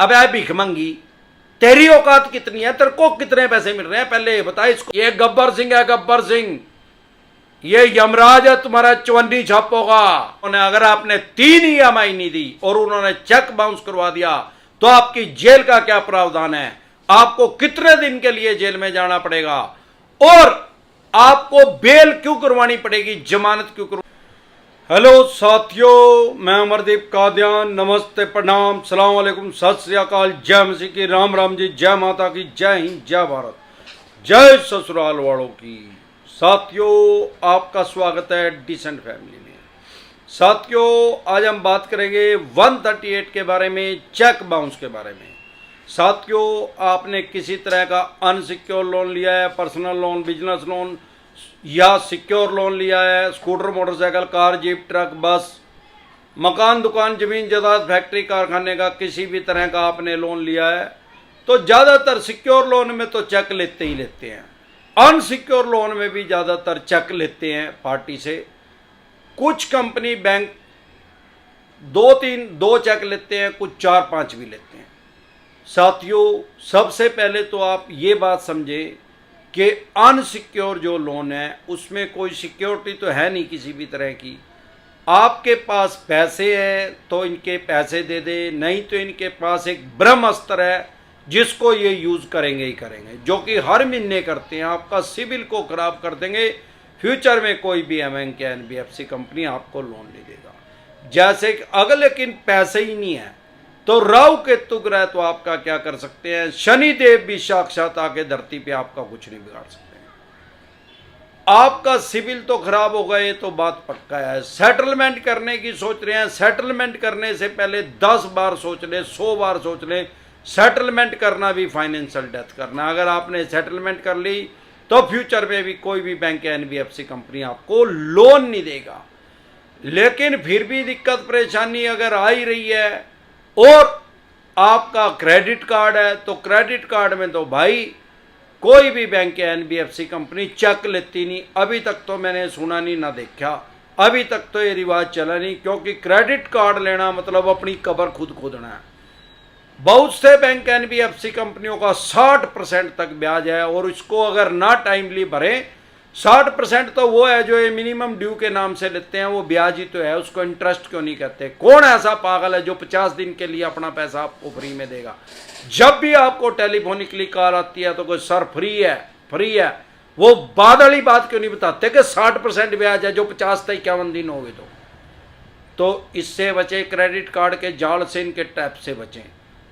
अबे भिखमंगी, तेरी औकात कितनी है? तेरे को कितने पैसे मिल रहे हैं पहले ये बता इसको। ये गब्बर सिंह है, गब्बर सिंह, ये यमराज है, तुम्हारा चवन्नी छापोगा। अगर आपने 3 EMI नहीं दी और उन्होंने चेक बाउंस करवा दिया तो आपकी जेल का क्या प्रावधान है? आपको कितने दिन के लिए जेल में जाना पड़ेगा और आपको बेल क्यों करवानी पड़ेगी, जमानत क्यों करवानी? हेलो साथियों, मैं अमरदीप कादियान। नमस्ते, प्रणाम, सलाम अलैकुम, सत श्री अकाल, जय मसीह की, राम राम जी, जय माता की, जय हिंद, जय भारत, जय ससुराल वालों की। साथियों, आपका स्वागत है डिसेंट फैमिली में। साथियों, आज हम बात करेंगे 138 के बारे में, चेक बाउंस के बारे में। साथियों, आपने किसी तरह का अनसिक्योर लोन लिया है, पर्सनल लोन, बिजनेस लोन या सिक्योर लोन लिया है, scooter, motorcycle, car, jeep, truck, बस, मकान, दुकान, जमीन जायदाद, फैक्ट्री, कारखाने का किसी भी तरह का आपने लोन लिया है तो ज़्यादातर सिक्योर लोन में तो चेक लेते ही लेते हैं। अनसिक्योर लोन में भी ज़्यादातर चेक लेते हैं पार्टी से। कुछ कंपनी बैंक 2 चेक लेते हैं, कुछ 4-5 भी लेते हैं। साथियों, सबसे पहले तो आप ये बात समझें कि अनसिक्योर जो लोन है उसमें कोई सिक्योरिटी तो है नहीं किसी भी तरह की। आपके पास पैसे हैं तो इनके पैसे दे दे, नहीं तो इनके पास एक ब्रह्मास्त्र है जिसको ये यूज़ करेंगे ही करेंगे, जो कि हर महीने करते हैं। आपका सिविल को खराब कर देंगे। फ्यूचर में कोई भी बैंक या NBFC कंपनी आपको लोन नहीं देगा। जैसे कि अगर लेकिन पैसे ही नहीं है तो राहु केतु ग्रह तो आपका क्या कर सकते हैं, शनिदेव भी साक्षात आके धरती पे आपका कुछ नहीं बिगाड़ सकते हैं। आपका सिविल तो खराब हो गए तो बात पक्का है। सेटलमेंट करने की सोच रहे हैं, सेटलमेंट करने से पहले 10 बार सोच ले, 100 बार सोच ले। सेटलमेंट करना भी फाइनेंशियल डेथ करना। अगर आपने सेटलमेंट कर ली तो फ्यूचर में भी कोई भी बैंक या NBFC कंपनी आपको लोन नहीं देगा। लेकिन फिर भी दिक्कत परेशानी अगर आ ही रही है और आपका क्रेडिट कार्ड है तो क्रेडिट कार्ड में तो भाई कोई भी बैंक या NBFC कंपनी चेक लेती नहीं। अभी तक तो मैंने सुना नहीं, ना देखा, अभी तक तो ये रिवाज चला नहीं, क्योंकि क्रेडिट कार्ड लेना मतलब अपनी कब्र खुद खोदना है। बहुत से बैंक NBFC कंपनियों का 60% तक ब्याज है और इसको अगर ना टाइमली भरें, 60% तो वो है जो ये मिनिमम ड्यू के नाम से लेते हैं, वो ब्याज ही तो है, उसको इंटरेस्ट क्यों नहीं कहते? कौन ऐसा पागल है जो 50 दिन के लिए अपना पैसा आपको फ्री में देगा? जब भी आपको टेलीफोनिकली कॉल आती है तो कोई सर फ्री है, फ्री है, वो बादल ही बात क्यों नहीं बताते कि 60% ब्याज है जो 50 से 51 दिन हो गए। तो इससे बचे, क्रेडिट कार्ड के जाल से, इनके टैप से बचें।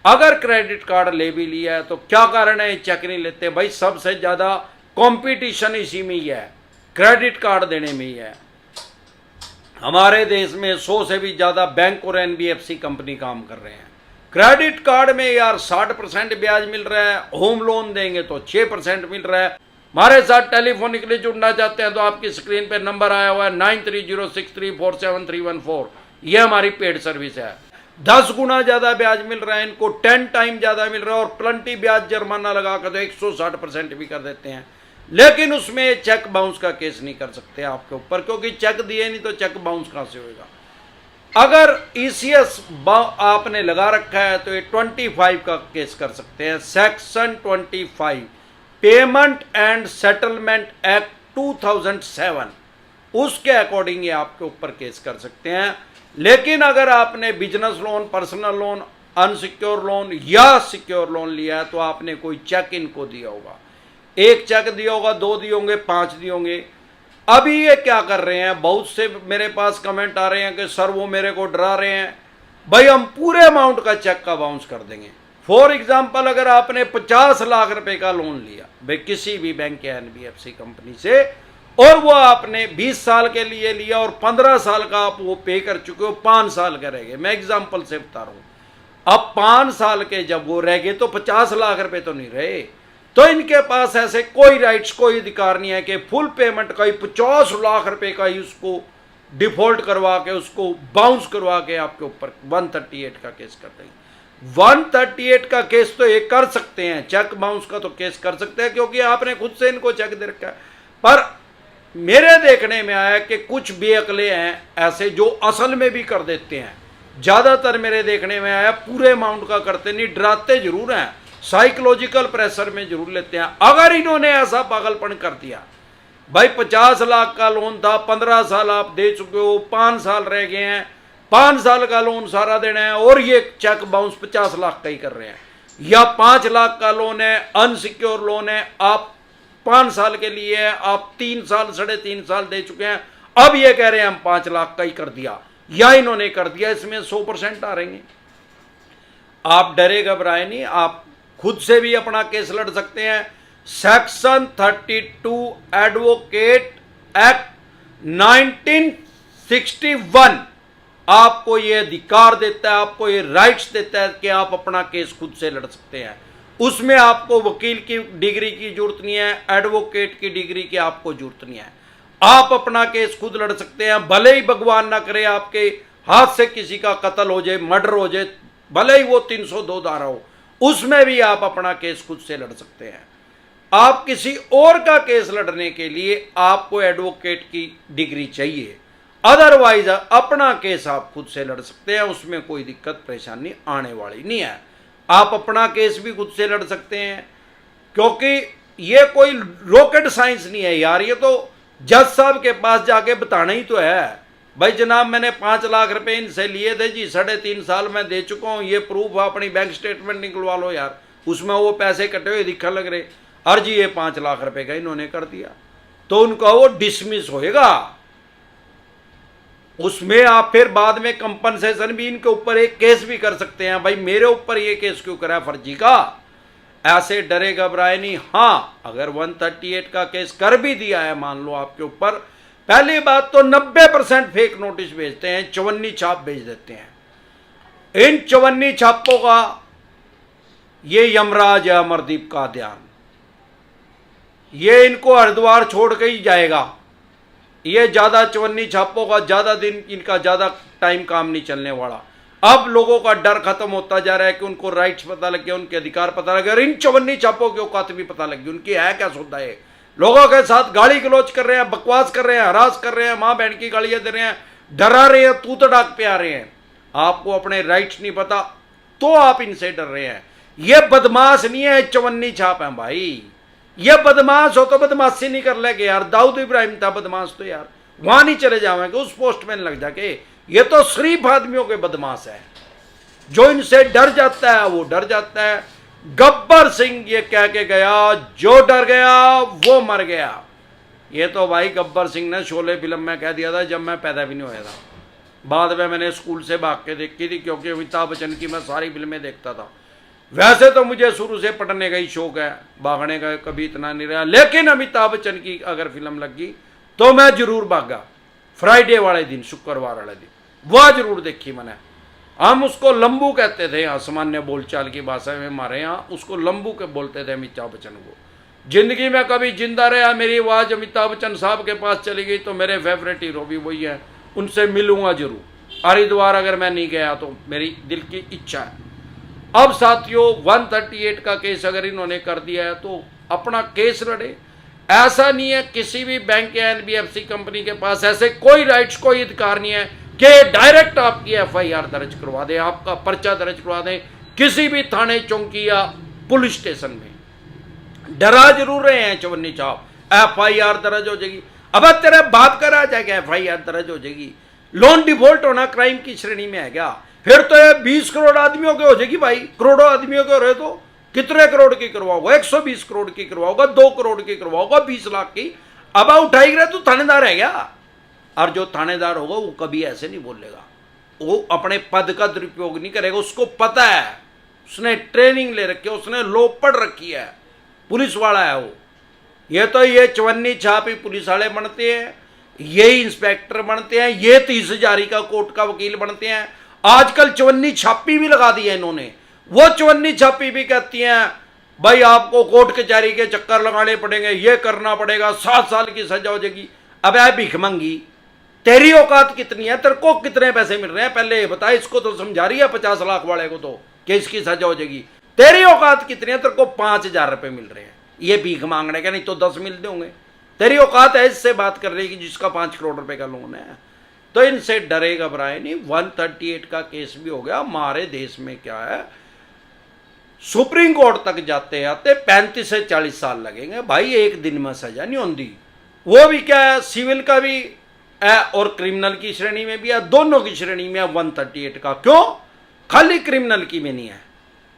अगर क्रेडिट कार्ड ले भी लिया है तो क्या कारण है चेक नहीं लेते? भाई सबसे ज्यादा कंपटीशन इसी में ही है, क्रेडिट कार्ड देने में ही है। हमारे देश में 100 से भी ज्यादा बैंक और NBFC कंपनी काम कर रहे हैं। क्रेडिट कार्ड में यार 60% ब्याज मिल रहा है, होम लोन देंगे तो 6% मिल रहा है। हमारे साथ टेलीफोनिकली जुड़ना चाहते हैं तो आपकी स्क्रीन पे नंबर आया हुआ है 9306347314। ये हमारी पेड सर्विस है। 10 गुना ज्यादा ब्याज मिल रहा है इनको, 10 टाइम ज्यादा मिल रहा है और प्लंटी ब्याज जुर्माना लगा कर तो 160% भी कर देते हैं। लेकिन उसमें चेक बाउंस का केस नहीं कर सकते आपके ऊपर, क्योंकि चेक दिए नहीं तो चेक बाउंस कहां से होगा? अगर ECS आपने लगा रखा है तो ये 25 का केस कर सकते हैं। Section 25 payment and settlement act 2007, उसके अकॉर्डिंग ये आपके ऊपर केस कर सकते हैं। लेकिन अगर आपने business loan, personal loan, unsecure loan या सिक्योर लोन लिया है तो आपने कोई चेक इनको दिया होगा। 1 चेक दिया होगा, 2 दिए होंगे, 5 दिए होंगे। अभी ये क्या कर रहे हैं, बहुत से मेरे पास कमेंट आ रहे हैं कि सर वो मेरे को डरा रहे हैं, भाई हम पूरे अमाउंट का चेक का बाउंस कर देंगे। फॉर एग्जाम्पल, अगर आपने 50 लाख रुपए का लोन लिया भाई किसी भी बैंक या NBFC कंपनी से और वो आपने 20 साल के लिए लिया और 15 साल का आप वो पे कर चुके हो, 5 साल का रह गए, मैं एग्जाम्पल से बता रहा हूं। अब 5 साल के जब वो रह गए तो 50 लाख रुपए तो नहीं रहे, तो इनके पास ऐसे कोई राइट्स, कोई अधिकार नहीं है कि फुल पेमेंट का ही 50 लाख रुपए का ही उसको डिफॉल्ट करवा के, उसको बाउंस करवा के आपके ऊपर 138 का केस कर देंगे। 138 का केस तो ये कर सकते हैं, चेक बाउंस का तो केस कर सकते हैं क्योंकि आपने खुद से इनको चेक दे रखा है। पर मेरे देखने में आया कि कुछ बेअकले हैं ऐसे जो असल में भी कर देते हैं, ज़्यादातर मेरे देखने में आया पूरे अमाउंट का करते नहीं, डराते जरूर हैं, साइकोलॉजिकल प्रेशर में जरूर लेते हैं। अगर इन्होंने ऐसा पागलपन कर दिया, भाई 50 लाख का लोन था, 15 साल आप दे चुके हो, 5 साल रह गए हैं, 5 साल का लोन सारा देना है और ये चेक बाउंस 50 लाख का ही कर रहे हैं, या 5 लाख का लोन है, अनसिक्योर लोन है, आप 5 साल के लिए है, आप 3 साल 3.5 साल दे चुके हैं, अब ये कह रहे हैं हम 5 लाख का ही कर दिया, या इन्होंने कर दिया, इसमें 100% आ रहेंगे। आप डरे घबराए नहीं, आप खुद से भी अपना केस लड़ सकते हैं। सेक्शन 32 एडवोकेट एक्ट 1961 आपको ये अधिकार देता है, आपको ये राइट्स देता है कि आप अपना केस खुद से लड़ सकते हैं। उसमें आपको वकील की डिग्री की जरूरत नहीं है, एडवोकेट की डिग्री की आपको जरूरत नहीं है, आप अपना केस खुद लड़ सकते हैं। भले ही भगवान ना करे आपके हाथ से किसी का कत्ल हो जाए, मर्डर हो जाए, भले ही वो 302 धारा हो, उसमें भी आप अपना केस खुद से लड़ सकते हैं। आप किसी और का केस लड़ने के लिए आपको एडवोकेट की डिग्री चाहिए, अदरवाइज अपना केस आप खुद से लड़ सकते हैं, उसमें कोई दिक्कत परेशानी आने वाली नहीं है। आप अपना केस भी खुद से लड़ सकते हैं, क्योंकि ये कोई रॉकेट साइंस नहीं है यार, ये तो जज साहब के पास जाके बताना ही तो है, भाई जनाब मैंने 5 लाख रुपए इनसे लिए थे जी, 3.5 साल में दे चुका हूं, ये प्रूफ अपनी बैंक स्टेटमेंट निकलवा लो यार, उसमें वो पैसे कटे हुए दिखने लग रहे, और जी ये 5 लाख रुपए का इन्होंने कर दिया, तो उनका वो डिसमिस होएगा। उसमें आप फिर बाद में कंपनसेशन भी इनके ऊपर एक केस भी कर सकते हैं, भाई मेरे ऊपर ये केस क्यों करा फर्जी का, ऐसे डरे घबराए नहीं। हाँ, अगर 138 का केस कर भी दिया है मान लो आपके ऊपर, पहली बात तो 90% फेक नोटिस भेजते हैं, चवन्नी छाप भेज देते हैं। इन चवन्नी छापों का ये यमराज है अमरदीप का ध्यान, ये इनको हरिद्वार छोड़ के ही जाएगा, ये ज्यादा चवन्नी छापों का ज्यादा दिन, इनका ज्यादा टाइम काम नहीं चलने वाला। अब लोगों का डर खत्म होता जा रहा है कि उनको राइट्स पता लग गया, उनके अधिकार पता लग गया, और इन चवन्नी छापों की औकात भी पता लग गई, उनकी है क्या सौदा है। लोगों के साथ गाली गलौज कर रहे हैं, बकवास कर रहे हैं, हरास कर रहे हैं, मां बहन की गालियां दे रहे हैं, डरा रहे हैं, तू तड़ाक पे आ रहे हैं। आपको अपने राइट्स नहीं पता तो आप इनसे डर रहे हैं। ये बदमाश नहीं है, चवन्नी छाप है भाई, ये बदमाश हो तो बदमाशी नहीं कर लेके यार, दाऊद इब्राहिम था बदमाश, तो यार वहां नहीं चले जाएंगे उस पोस्ट में लग जाके। ये तो शरीफ आदमियों के बदमाश है, जो इनसे डर जाता है वो डर जाता है। गब्बर सिंह ये कह के गया, जो डर गया वो मर गया। ये तो भाई गब्बर सिंह ने शोले फिल्म में कह दिया था जब मैं पैदा भी नहीं हुआ था, बाद में मैंने स्कूल से भाग के देखी थी, क्योंकि अमिताभ बच्चन की मैं सारी फिल्में देखता था। वैसे तो मुझे शुरू से पढ़ने का ही शौक है, भागने का कभी इतना नहीं रहा, लेकिन अमिताभ बच्चन की अगर फिल्म लगी तो मैं जरूर भागा। फ्राइडे वाले दिन, शुक्रवार वाले दिन, वह जरूर देखी मैंने। हम उसको लंबू कहते थे यहाँ, सामान्य बोलचाल की भाषा में हमारे यहाँ उसको लंबू के बोलते थे अमिताभ बच्चन को। जिंदगी में कभी जिंदा रहा, मेरी आवाज़ अमिताभ बच्चन साहब के पास चली गई तो मेरे फेवरेट हीरो भी वही है, उनसे मिलूंगा जरूर। हरिद्वार अगर मैं नहीं गया तो मेरी दिल की इच्छा है। अब साथियों 138 का केस अगर इन्होंने कर दिया है तो अपना केस लड़े। ऐसा नहीं है किसी भी बैंक या एनबीएफसी कंपनी के पास ऐसे कोई राइट्स, कोई अधिकार नहीं है कि डायरेक्ट आपकी एफआईआर दर्ज करवा दें, आपका पर्चा दर्ज करवा दें किसी भी थाने, चौकी या पुलिस स्टेशन में। डरा जरूर रहे हैं चवन्नी छाप, एफआईआर दर्ज हो जाएगी। अब तेरे बाप का राज है क्या एफआईआर दर्ज हो जाएगी? लोन डिफॉल्ट होना क्राइम की श्रेणी में है क्या? फिर तो ये 20 करोड़ आदमियों के हो जाएगी भाई, करोड़ों आदमियों के हो रहे तो कितने करोड़ की करवाओगा? 120 करोड़ की करवाओगा, 2 करोड़ की करवाओगा, 20 लाख की। अब उठाई रहे तो थानेदार है क्या? और जो थानेदार होगा वो कभी ऐसे नहीं बोलेगा, वो अपने पद का दुरुपयोग नहीं करेगा, उसको पता है, उसने ट्रेनिंग ले रखी है, उसने लॉ पढ़ रखी है, पुलिस वाला है वो। ये तो ये चवन्नी छाप ही पुलिस वाले बनते हैं, ये इंस्पेक्टर बनते हैं, ये 30,000 का कोर्ट का वकील बनते हैं। आजकल चवन्नी छापी भी लगा दी है इन्होंने, वो चवन्नी छापी भी कहती हैं भाई आपको कोर्ट कचहरी के चक्कर लगाने पड़ेंगे, ये करना पड़ेगा, 7 साल की सजा हो जाएगी। अब है भिखमंगी, तेरी औकात कितनी है? तेरे को कितने पैसे मिल रहे हैं पहले ये बता। इसको तो समझा रही है 50 लाख वाले को तो कि इसकी सजा हो जाएगी। तेरी औकात कितनी है? तेरे को 5,000 रुपए मिल रहे हैं, ये भीख मांगने का, नहीं तो 10 मिलते होंगे। तेरी औकात है इससे बात कर रही है कि जिसका 5 करोड़ रुपए का लोन है? तो इनसे डरे घबराए नहीं। 138 का केस भी हो गया। हमारे देश में क्या है, सुप्रीम कोर्ट तक जाते जाते 35 से 40 साल लगेंगे भाई, एक दिन में सजा नहीं होती। वो भी क्या है, सिविल का भी है और क्रिमिनल की श्रेणी में भी है, दोनों की श्रेणी में है 138 का। क्यों? खाली क्रिमिनल की में नहीं है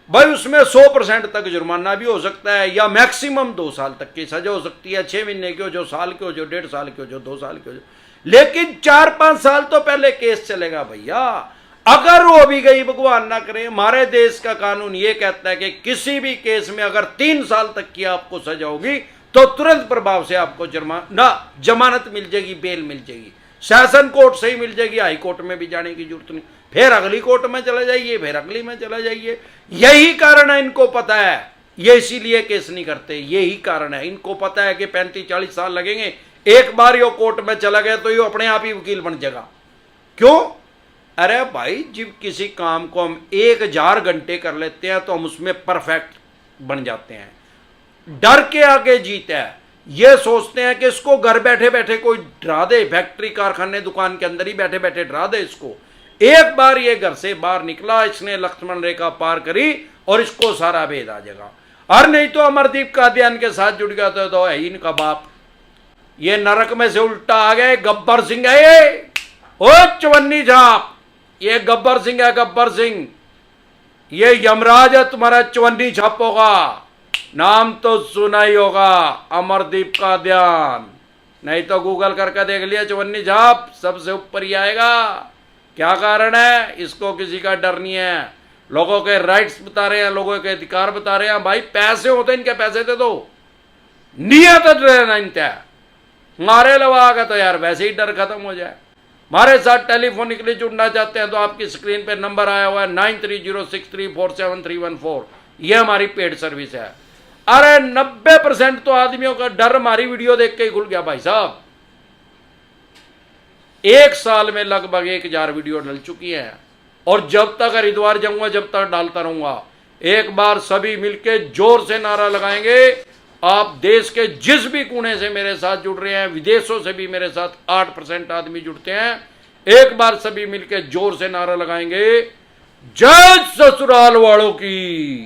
भाई, उसमें 100% तक जुर्माना भी हो सकता है, या मैक्सिमम 2 साल तक की सजा हो सकती है। 6 महीने की हो, जो साल की हो, जो 1.5 साल की हो, जो 2 साल की हो। लेकिन 4-5 साल तो पहले केस चलेगा भैया। अगर वो भी गई, भगवान ना करे, हमारे देश का कानून ये कहता है कि किसी भी केस में अगर 3 साल तक की आपको सजा होगी तो तुरंत प्रभाव से आपको जमानत मिल जाएगी, बेल मिल जाएगी। सेशन कोर्ट से ही मिल जाएगी, हाई कोर्ट में भी जाने की जरूरत नहीं। फिर अगली कोर्ट में चले जाइए, फिर अगली में चले जाइए। यही कारण है, इनको पता है, ये इसीलिए केस नहीं करते। यही कारण है, इनको पता है कि 35-40 साल लगेंगे। एक बार ये कोर्ट में चला गया तो ये अपने आप ही वकील बन जाएगा। क्यों? अरे भाई, जब किसी काम को हम 1000 घंटे कर लेते हैं तो हम उसमें परफेक्ट बन जाते हैं। डर के आगे जीत है। ये सोचते हैं कि इसको घर बैठे बैठे कोई डरा दे, फैक्ट्री कारखाने दुकान के अंदर ही बैठे बैठे डरा दे इसको। एक बार ये घर से बाहर निकला, इसने लक्ष्मण रेखा पार करी और इसको सारा भेद आ जाएगा। और नहीं तो अमरदीप कादियान के साथ जुड़ गया तो है इनका बाप। ये नरक में से उल्टा आ गए, गब्बर सिंह है ये। ओ चवन्नी झाप, ये गब्बर सिंह है, गब्बर सिंह। ये यमराज है तुम्हारा, चवन्नी झापों का। नाम तो सुना ही होगा, अमरदीप कादियान। नहीं तो गूगल करके देख लिया, चवन्नी झाप सबसे ऊपर ही आएगा। क्या कारण है? इसको किसी का डर नहीं है। लोगों के राइट्स बता रहे हैं, लोगों के अधिकार बता रहे हैं। भाई पैसे होते, इनके पैसे दे दो, नियत रहना इनका। मारे लगा तो यार वैसे ही डर खत्म हो जाए। हमारे साथ टेलीफोनिकली जुड़ना चाहते हैं तो आपकी स्क्रीन पे नंबर आया हुआ है 9306347314। यह हमारी पेड सर्विस है। अरे 90% तो आदमियों का डर हमारी वीडियो देख के ही खुल गया भाई साहब। 1 साल में लगभग 1000 वीडियो डल चुकी हैं और जब तक हरिद्वार जाऊंगा जब तक डालता रहूंगा। एक बार सभी मिलके जोर से नारा लगाएंगे। आप देश के जिस भी कोने से मेरे साथ जुड़ रहे हैं, विदेशों से भी मेरे साथ 8% आदमी जुड़ते हैं। एक बार सभी मिलके जोर से नारा लगाएंगे, जय ससुराल वालों की।